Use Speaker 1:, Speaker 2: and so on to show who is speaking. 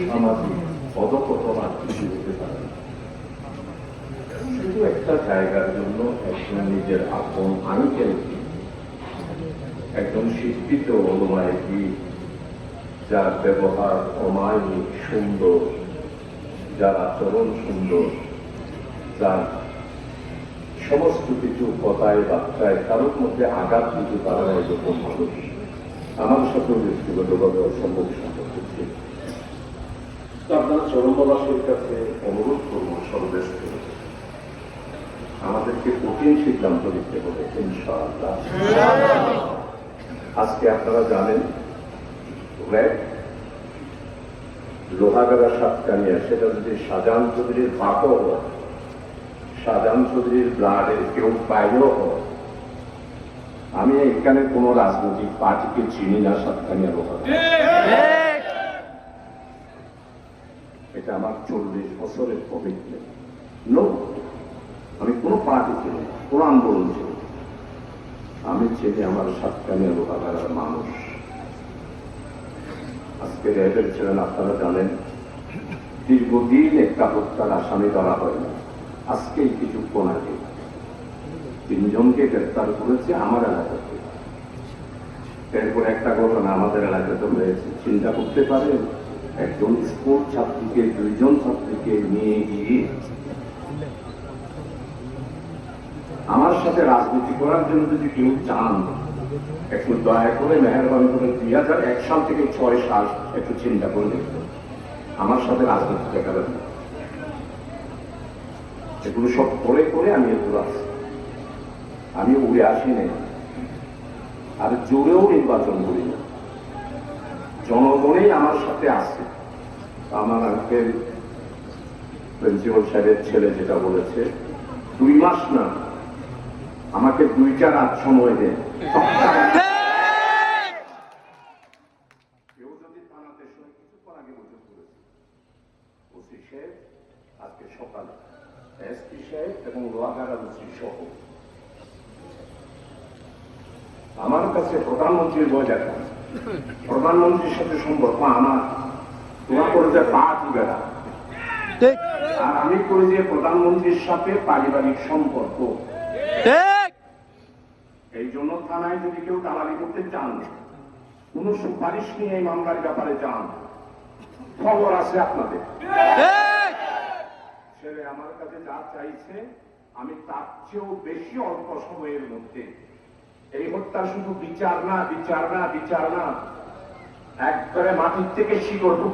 Speaker 1: সামাজিক অধঃপতন কিছু হতে পারে না। শুধু একটা জায়গার জন্য একজন নিজের আপন আঙ্কেলকে, একজন শিক্ষিত ওলামায়ে দ্বীন যার ব্যবহার অমায়িক সুন্দর, যার আচরণ সুন্দর, যার সমস্ত কিছু কথায় বার্তায় কারোর মধ্যে আঘাত দিতে পারে না, এরকম মানুষ আমার সাথেও ব্যক্তিগতভাবে অসম্ভব সম্পর্ক ছিল। তো আপনারা চরমবাসীর কাছে অনুরোধ করব, সর্বদেশ থেকে আমাদেরকে কঠিন সিদ্ধান্ত নিতে হবে ইনশাআল্লাহ। আজকে আপনারা জানেন লোহাগাড়া সাতকানিয়া, সেটা যদি শাহজাহান চৌধুরীর বাপও হয়, শাহজাহান চৌধুরীর ব্লাডের কেউ পাইলেও হয়, আমি এখানে কোন রাজনৈতিক পার্টিকে চিনি না। সাতকানিয়া লোহাগাড়া, এটা আমার 40 বছরের অভিজ্ঞতা। আমি কোনো পার্টি চিনি না, কোনো আন্দোলন চিনি না। আমি চিনি আমার সাতকানিয়া লোহাগাড়ার মানুষ। আজকে র্যাবের ছিলেন, আপনারা জানেন, দীর্ঘদিন একটা হত্যার আসামি ধরা হয় না। আজকেই কিছুক্ষণ আগে 3 জনকে গ্রেফতার করেছে আমার এলাকাতে। এরপর একটা ঘটনা আমাদের এলাকাতে হয়েছে। চিন্তা করতে পারেন, একজন স্কুল ছাত্রীকে, 2 জন ছাত্রীকে নিয়ে গিয়ে আমার সাথে রাজনীতি করার জন্য যদি কেউ চান, একটু দয়া করে মেহেরবানি করে 2001 সাল থেকে 6 সাল একটু চিন্তা করে দেখবেন আমার সাথে রাজনীতি দেখাবেন। এগুলো সব করে করে আমি এগুলো আসি, আমি উড়ে আসি নাই, আর জোরেও নির্বাচন করি না। জনগণেই আমার সাথে আসে। আমার আঙ্কেল প্রিন্সিপাল সাহেবের ছেলে যেটা বলেছে, 2 মাস না, আমাকে 2টা রাত সময় দেন। কেউ যদি থানাতে কিছুক্ষণ আগে বসে করেছে, ওসি সাহেব আজকে সকালে, এসপি সাহেব এবং লোহাগাড়া ওসি সহ আমার কাছে প্রধানমন্ত্রীর বই দেখা, প্রধানমন্ত্রীর সাথে সম্পর্ক আমার, তোমার করে যায় পা বেড়া, আর আমি করি যে প্রধানমন্ত্রীর সাথে পারিবারিক সম্পর্ক। এই জন্য থানায় যদি কেউ দালালি করতে চান, কোন সুপারিশ নিয়ে এই মামলার ব্যাপারে চান, খবর আছে আপনাদের। ছেলে আমার কাছে যা চাইছে, আমি তার চেয়েও বেশি অল্প সময়ের মধ্যে এই হত্যা শুধু বিচার না, একবারে মাটির থেকে শিকড়